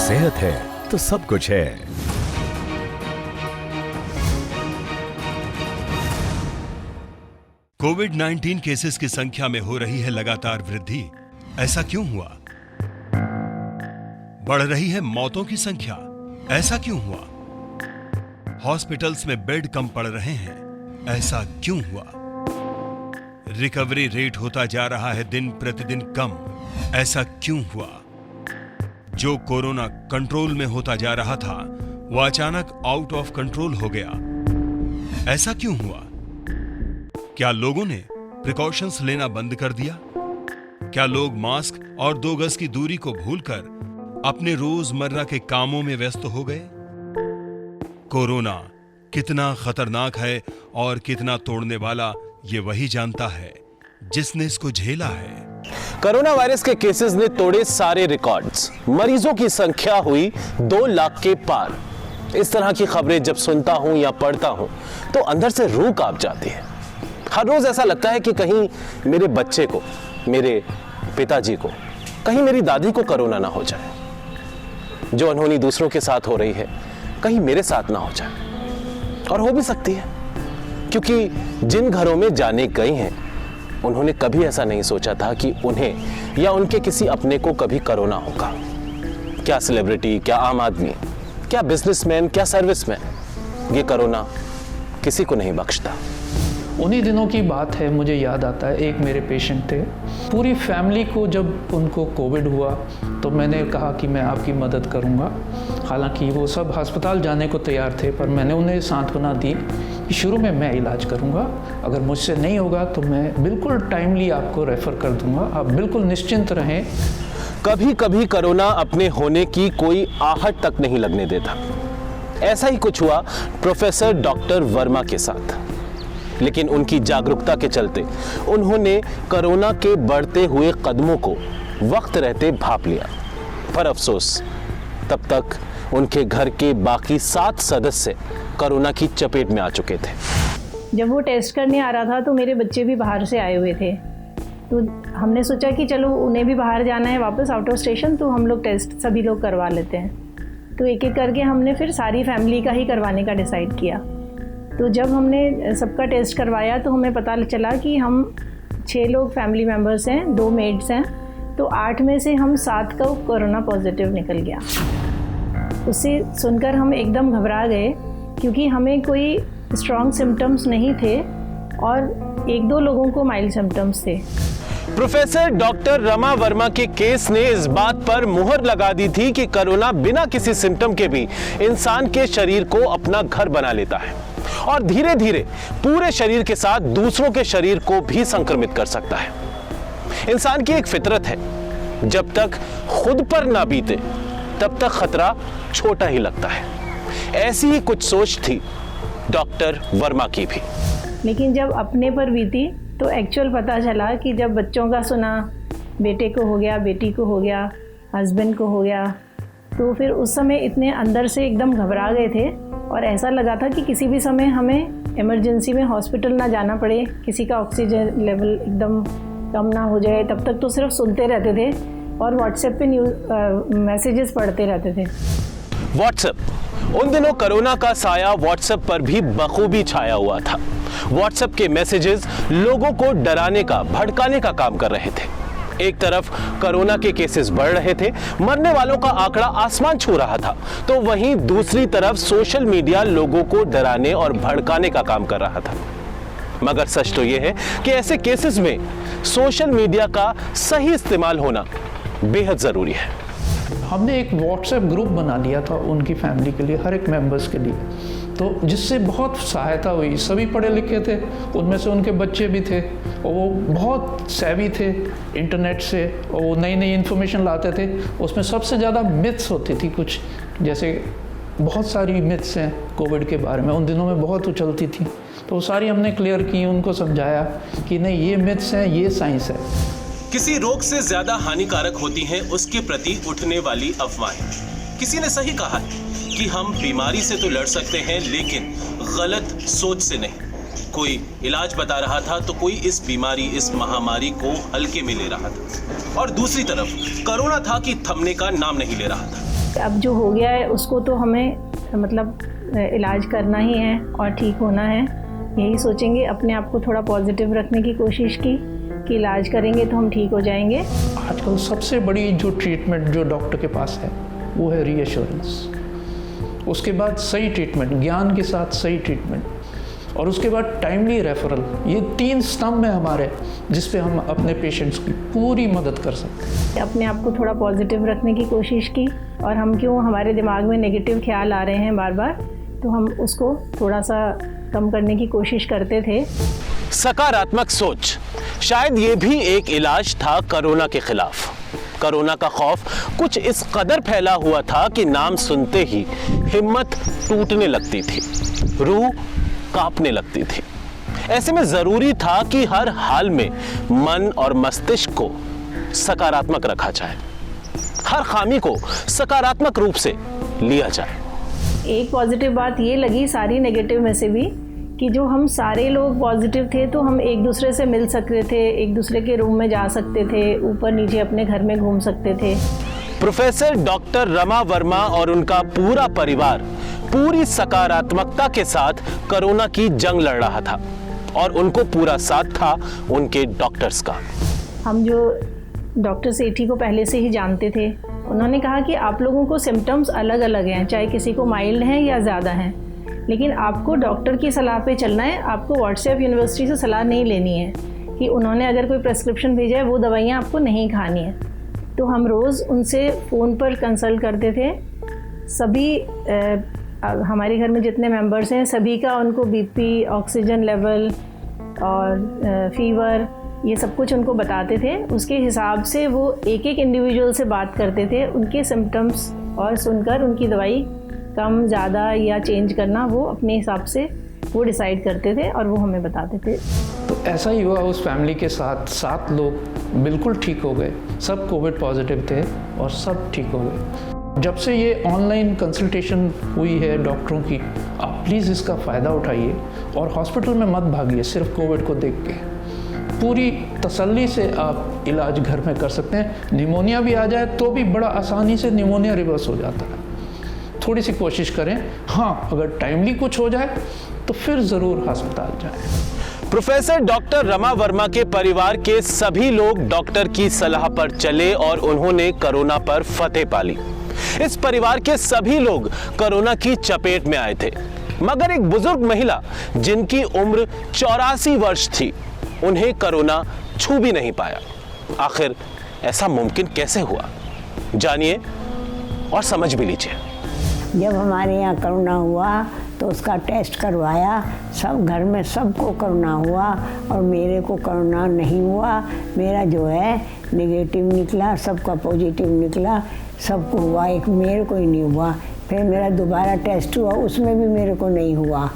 सेहत है तो सब कुछ है। कोविड-19 केसेस की संख्या में हो रही है लगातार वृद्धि। ऐसा क्यों हुआ? बढ़ रही है मौतों की संख्या। ऐसा क्यों हुआ? हॉस्पिटल्स में बेड कम पड़ रहे हैं। ऐसा क्यों हुआ? रिकवरी रेट होता जा रहा है दिन प्रतिदिन कम। ऐसा क्यों हुआ? जो कोरोना कंट्रोल में होता जा रहा था वो अचानक आउट ऑफ कंट्रोल हो गया। ऐसा क्यों हुआ? क्या लोगों ने प्रिकॉशंस लेना बंद कर दिया? क्या लोग मास्क और 2 गज की दूरी को भूलकर अपने रोजमर्रा के कामों में व्यस्त हो गए? कोरोना कितना खतरनाक है और कितना तोड़ने वाला ये वही जानता है जिसने इसको झेला है। कोरोना वायरस के केसेस ने तोड़े सारे रिकॉर्ड्स। मरीजों की संख्या हुई 2 लाख के पार। इस तरह की खबरें जब सुनता हूं या पढ़ता हूं तो अंदर से रूह कांप जाती है। हर रोज ऐसा लगता है कि कहीं मेरे बच्चे को, मेरे पिताजी को, कहीं मेरी दादी को कोरोना ना हो जाए। जो अनहोनी दूसरों के साथ हो रही है कहीं मेरे साथ ना हो जाए। और हो भी सकती है, क्योंकि जिन घरों में जाने गए हैं उन्होंने कभी ऐसा नहीं सोचा था कि उन्हें या उनके किसी अपने को कभी कोरोना होगा। क्या सेलिब्रिटी, क्या आम आदमी, क्या बिजनेसमैन, क्या सर्विसमैन, ये कोरोना किसी को नहीं बख्शता। उन्हीं दिनों की बात है, मुझे याद आता है, एक मेरे पेशेंट थे। पूरी फैमिली को जब उनको कोविड हुआ तो मैंने कहा कि मैं आपकी मदद करूंगा। हालांकि वो सब अस्पताल जाने को तैयार थे, पर मैंने उन्हें सांत्वना दी कि शुरू में मैं इलाज करूंगा, अगर मुझसे नहीं होगा तो मैं बिल्कुल टाइमली आपको रेफ़र कर दूंगा, आप बिल्कुल निश्चिंत रहें। कभी कभी कोरोना अपने होने की कोई आहट तक नहीं लगने देता। ऐसा ही कुछ हुआ प्रोफेसर डॉक्टर वर्मा के साथ। लेकिन उनकी जागरूकता के चलते उन्होंने कोरोना के बढ़ते हुए कदमों को वक्त रहते भांप लिया। पर अफसोस, तब तक उनके घर के बाकी 7 सदस्य कोरोना की चपेट में आ चुके थे। जब वो टेस्ट करने आ रहा था तो मेरे बच्चे भी बाहर से आए हुए थे, तो हमने सोचा कि चलो उन्हें भी बाहर जाना है वापस आउट ऑफ स्टेशन, तो हम लोग टेस्ट सभी लोग करवा लेते हैं। तो एक एक करके हमने फिर सारी फैमिली का ही करवाने का डिसाइड किया। तो जब हमने सबका टेस्ट करवाया तो हमें पता चला कि हम 6 लोग फैमिली मेम्बर्स हैं, 2 मेड्स हैं, तो 8 में से हम 7 का कोरोना पॉजिटिव निकल गया। उससे सुनकर हम एकदम घबरा गए, क्योंकि हमें कोई स्ट्रॉन्ग सिम्टम्स नहीं थे और 1-2 लोगों को माइल्ड सिम्टम्स थे। प्रोफेसर डॉक्टर रमा वर्मा के केस ने इस बात पर मुहर लगा दी थी कि कोरोना बिना किसी सिम्टम के भी इंसान के शरीर को अपना घर बना लेता है और धीरे धीरे पूरे शरीर के साथ दूसरों के शरीर को भी संक्रमित कर सकता है। इंसान की एक फितरत है, जब तक खुद पर ना बीते तब तक खतरा छोटा ही लगता है। ऐसी ही कुछ सोच थी डॉक्टर वर्मा की भी। लेकिन जब अपने पर बीती तो एक्चुअल पता चला कि जब बच्चों का सुना, बेटे को हो गया, बेटी को हो गया, हस्बैंड को हो गया, तो फिर उस समय इतने अंदर से एकदम घबरा गए थे और ऐसा लगा था कि किसी भी समय हमें इमरजेंसी में हॉस्पिटल ना जाना पड़े, किसी का ऑक्सीजन लेवल एकदम कम ना हो जाए। तब तक तो सिर्फ सुनते रहते थे और व्हाट्सएप पे मैसेजेस पढ़ते रहते थे। व्हाट्सएप, उन दिनों कोरोना का साया व्हाट्सएप पर भी बखूबी छाया हुआ था। व्हाट्सएप के मैसेजेस लोगों को डराने का, भड़काने का काम कर रहे थे। एक तरफ कोरोना के केसेस बढ़ रहे थे, मरने वालों का आंकड़ा आसमान छू रहा था, तो वहीं दूसरी तरफ सोशल मीडिया लोगों को डराने और भड़काने का काम कर रहा था। मगर सच तो यह है कि ऐसे केसेस में सोशल मीडिया का सही इस्तेमाल होना बेहद जरूरी है। हमने एक व्हाट्सएप ग्रुप बना लिया था उनकी फैमिली के लिए, हर एक मेंबर्स के लिए, तो जिससे बहुत सहायता हुई। सभी पढ़े लिखे थे, उनमें से उनके बच्चे भी थे और वो बहुत सेवी थे इंटरनेट से और वो नई नई इन्फॉर्मेशन लाते थे। उसमें सबसे ज़्यादा मिथ्स होती थी कुछ, जैसे बहुत सारी मिथ्स हैं कोविड के बारे में, उन दिनों में बहुत उछलती थी, तो वो सारी हमने क्लियर की, उनको समझाया कि नहीं ये मिथ्स हैं, ये साइंस है। किसी रोग से ज्यादा हानिकारक होती हैं उसके प्रति उठने वाली अफवाहें। किसी ने सही कहा है कि हम बीमारी से तो लड़ सकते हैं लेकिन गलत सोच से नहीं। कोई इलाज बता रहा था तो कोई इस बीमारी, इस महामारी को हल्के में ले रहा था, और दूसरी तरफ कोरोना था कि थमने का नाम नहीं ले रहा था। अब जो हो गया है उसको तो हमें मतलब इलाज करना ही है और ठीक होना है, यही सोचेंगे। अपने आप को थोड़ा पॉजिटिव रखने की कोशिश की कि इलाज करेंगे तो हम ठीक हो जाएंगे। आजकल सबसे बड़ी जो ट्रीटमेंट जो डॉक्टर के पास है वो है रीएश्योरेंस, उसके बाद सही ट्रीटमेंट, ज्ञान के साथ सही ट्रीटमेंट, और उसके बाद टाइमली रेफरल। ये 3 स्तंभ हैं हमारे जिस पे हम अपने पेशेंट्स की पूरी मदद कर सकते हैं। अपने आप को थोड़ा पॉजिटिव रखने की कोशिश की, और हम क्यों हमारे दिमाग में नेगेटिव ख्याल आ रहे हैं बार बार, तो हम उसको थोड़ा सा कम करने की कोशिश करते थे। सकारात्मक सोच, शायद ये भी एक इलाज था कोरोना के खिलाफ। कोरोना का खौफ कुछ इस कदर फैला हुआ था कि नाम सुनते ही हिम्मत टूटने लगती थी, रूह कांपने लगती थी। ऐसे में जरूरी था कि हर हाल में मन और मस्तिष्क को सकारात्मक रखा जाए, हर खामी को सकारात्मक रूप से लिया जाए। एक पॉजिटिव बात ये लगी सारी नेगेटिव में से भी, कि जो हम सारे लोग पॉजिटिव थे तो हम एक दूसरे से मिल सकते थे, एक दूसरे के रूम में जा सकते थे, ऊपर नीचे अपने घर में घूम सकते थे। प्रोफेसर डॉक्टर रमा वर्मा और उनका पूरा परिवार पूरी सकारात्मकता के साथ कोरोना की जंग लड़ रहा था, और उनको पूरा साथ था उनके डॉक्टर्स का। हम जो डॉक्टर सेठी को पहले से ही जानते थे, उन्होंने कहा कि आप लोगों को सिम्टम्स अलग अलग हैं, चाहे किसी को माइल्ड हैं या ज़्यादा हैं, लेकिन आपको डॉक्टर की सलाह पे चलना है। आपको व्हाट्सएप यूनिवर्सिटी से सलाह नहीं लेनी है कि उन्होंने अगर कोई प्रेस्क्रिप्शन भेजा है वो दवाइयाँ आपको नहीं खानी है। तो हम रोज़ उनसे फ़ोन पर कंसल्ट करते थे। सभी हमारे घर में जितने मेंबर्स हैं सभी का उनको बीपी, ऑक्सीजन लेवल और फीवर, ये सब कुछ उनको बताते थे। उसके हिसाब से वो एक एक इंडिविजुअल से बात करते थे, उनके सिम्टम्स और सुनकर उनकी दवाई कम ज़्यादा या चेंज करना वो अपने हिसाब से वो डिसाइड करते थे और वो हमें बताते थे। तो ऐसा ही हुआ उस फैमिली के साथ। 7 लोग बिल्कुल ठीक हो गए, सब कोविड पॉजिटिव थे और सब ठीक हो गए। जब से ये ऑनलाइन कंसल्टेशन हुई है डॉक्टरों की, आप प्लीज़ इसका फ़ायदा उठाइए और हॉस्पिटल में मत भागिए सिर्फ कोविड को देख के। पूरी तसल्ली से आप इलाज घर में कर सकते हैं। निमोनिया भी आ जाए तो भी बड़ा आसानी से निमोनिया रिवर्स हो जाता है। थोड़ी सी कोशिश करें। हाँ, अगर टाइमली कुछ हो जाए तो फिर ज़रूर अस्पताल जाएं। प्रोफेसर डॉक्टर रमा वर्मा के परिवार के सभी लोग डॉक्टर की सलाह पर चले और उन्होंने कोरोना पर फतेह पाली। इस परिवार के सभी लोग कोरोना की चपेट में आए थे, मगर एक बुजुर्ग महिला जिनकी उम्र 84 वर्ष थी, उन्हें कोरोना छू भी नहीं पाया। आखिर ऐसा मुमकिन कैसे हुआ, जानिए और समझ भी लीजिए। जब हमारे यहाँ कोरोना हुआ तो उसका टेस्ट करवाया, सब घर में सबको कोरोना हुआ और मेरे को कोरोना नहीं हुआ। मेरा जो है नेगेटिव निकला, सबका पॉजिटिव निकला, सबको हुआ, एक मेरे को ही नहीं हुआ। फिर मेरा दोबारा टेस्ट हुआ, उसमें भी मेरे को नहीं हुआ।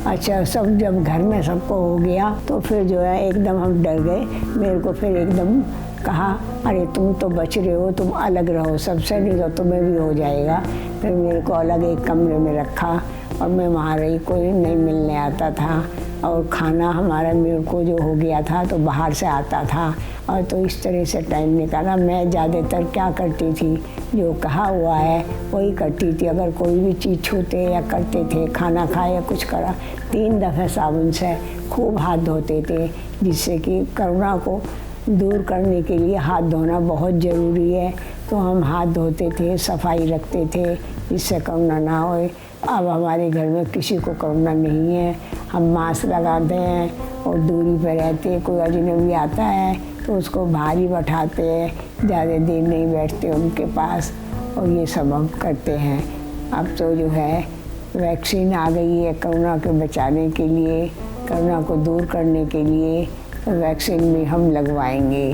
अच्छा, सब जब घर में सबको हो गया तो फिर जो है एकदम हम डर गए। मेरे को फिर एकदम कहा, अरे तुम तो बच रहे हो, तुम अलग रहो सबसे, नहीं तो तुम्हें भी हो जाएगा। फिर मेरे को अलग एक कमरे में रखा और मैं वहाँ रही, कोई नहीं मिलने आता था, और खाना हमारा मेरे को जो हो गया था तो बाहर से आता था, और तो इस तरह से टाइम निकाला। मैं ज़्यादातर क्या करती थी, जो कहा हुआ है वही करती थी। अगर कोई भी चीज़ छूते या करते थे, खाना खाया या कुछ करा, 3 दफ़े साबुन से खूब हाथ धोते थे, जिससे कि कोरोना को दूर करने के लिए हाथ धोना बहुत ज़रूरी है। तो हम हाथ धोते थे, सफाई रखते थे, जिससे कोरोना ना होए। अब हमारे घर में किसी को कोरोना नहीं है। हम मास्क लगाते हैं और दूरी पर रहते हैं। कोई अजनबी आता है तो उसको बाहर ही बैठाते हैं, ज़्यादा देर नहीं बैठते उनके पास, और ये सब हम करते हैं। अब तो जो है वैक्सीन आ गई है कोरोना के बचाने के लिए, कोरोना को दूर करने के लिए, तो वैक्सीन भी हम लगवाएंगे।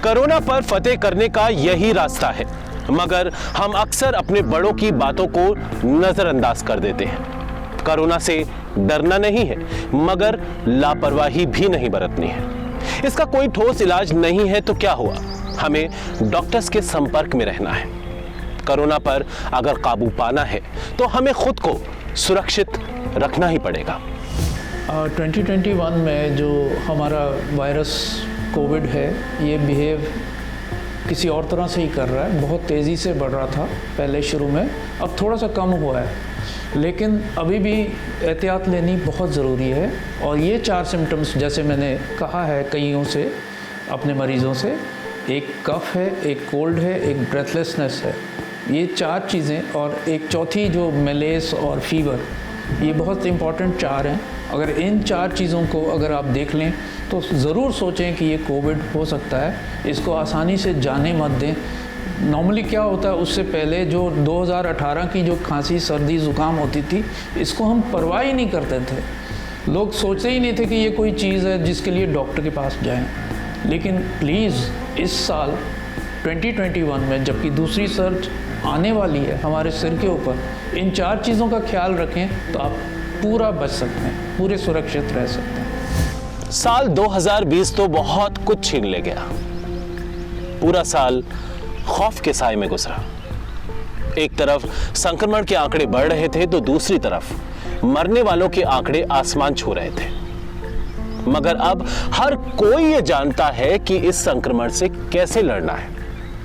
कोरोना पर फतेह करने का यही रास्ता है, मगर हम अक्सर अपने बड़ों की बातों को नजरअंदाज कर देते हैं। कोरोना से डरना नहीं है, मगर लापरवाही भी नहीं बरतनी है। इसका कोई ठोस इलाज नहीं है तो क्या हुआ, हमें डॉक्टर्स के संपर्क में रहना है। कोरोना पर अगर काबू पाना है तो हमें खुद को सुरक्षित रखना ही पड़ेगा। 2021 में जो हमारा वायरस कोविड है, ये बिहेव किसी और तरह से ही कर रहा है। बहुत तेज़ी से बढ़ रहा था पहले शुरू में, अब थोड़ा सा कम हुआ है, लेकिन अभी भी एहतियात लेनी बहुत ज़रूरी है। और ये 4 सिम्टम्स जैसे मैंने कहा है कईयों से, अपने मरीज़ों से, एक कफ है, एक कोल्ड है, एक ब्रेथलेसनेस है, ये 4 चीज़ें, और एक चौथी जो मेलेस और फीवर, ये बहुत इंपॉर्टेंट 4 हैं। अगर इन 4 चीज़ों को अगर आप देख लें तो ज़रूर सोचें कि ये कोविड हो सकता है। इसको आसानी से जाने मत दें। नॉर्मली क्या होता है, उससे पहले जो 2018 की जो खांसी सर्दी ज़ुकाम होती थी, इसको हम परवाह ही नहीं करते थे। लोग सोचते ही नहीं थे कि ये कोई चीज़ है जिसके लिए डॉक्टर के पास जाएं। लेकिन प्लीज़ इस साल 2021 में, जबकि दूसरी सर्ज आने वाली है हमारे सिर के ऊपर, इन 4 चीज़ों का ख्याल रखें तो आप पूरा बच सकते हैं, पूरे सुरक्षित रह सकते हैं। साल 2020 तो बहुत कुछ छीन ले गया। पूरा साल खौफ के साए में गुजरा। एक तरफ संक्रमण के आंकड़े बढ़ रहे थे तो दूसरी तरफ मरने वालों के आंकड़े आसमान छू रहे थे। मगर अब हर कोई ये जानता है कि इस संक्रमण से कैसे लड़ना है,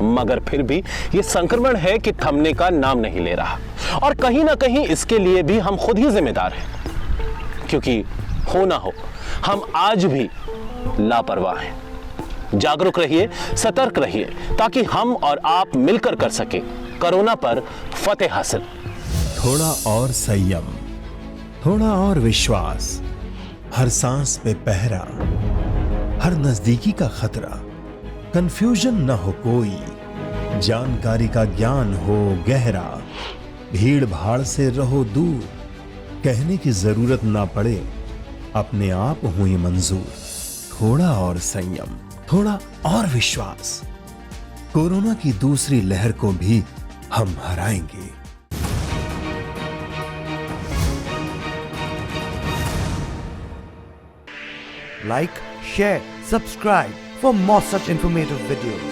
मगर फिर भी ये संक्रमण है कि थमने का नाम नहीं ले रहा। और कहीं ना कहीं इसके लिए भी हम खुद ही जिम्मेदार हैं, क्योंकि हो ना हो हम आज भी लापरवाह हैं। जागरूक रहिए, सतर्क रहिए, ताकि हम और आप मिलकर कर सके कोरोना पर फतेह हासिल। थोड़ा और संयम, थोड़ा और विश्वास, हर सांस पे पहरा, हर नजदीकी का खतरा, कंफ्यूजन न हो कोई, जानकारी का ज्ञान हो गहरा, भीड़ भाड़ से रहो दूर, कहने की जरूरत ना पड़े, अपने आप हुई मंजूर। थोड़ा और संयम, थोड़ा और विश्वास, कोरोना की दूसरी लहर को भी हम हराएंगे। Like, share, subscribe for more such informative videos.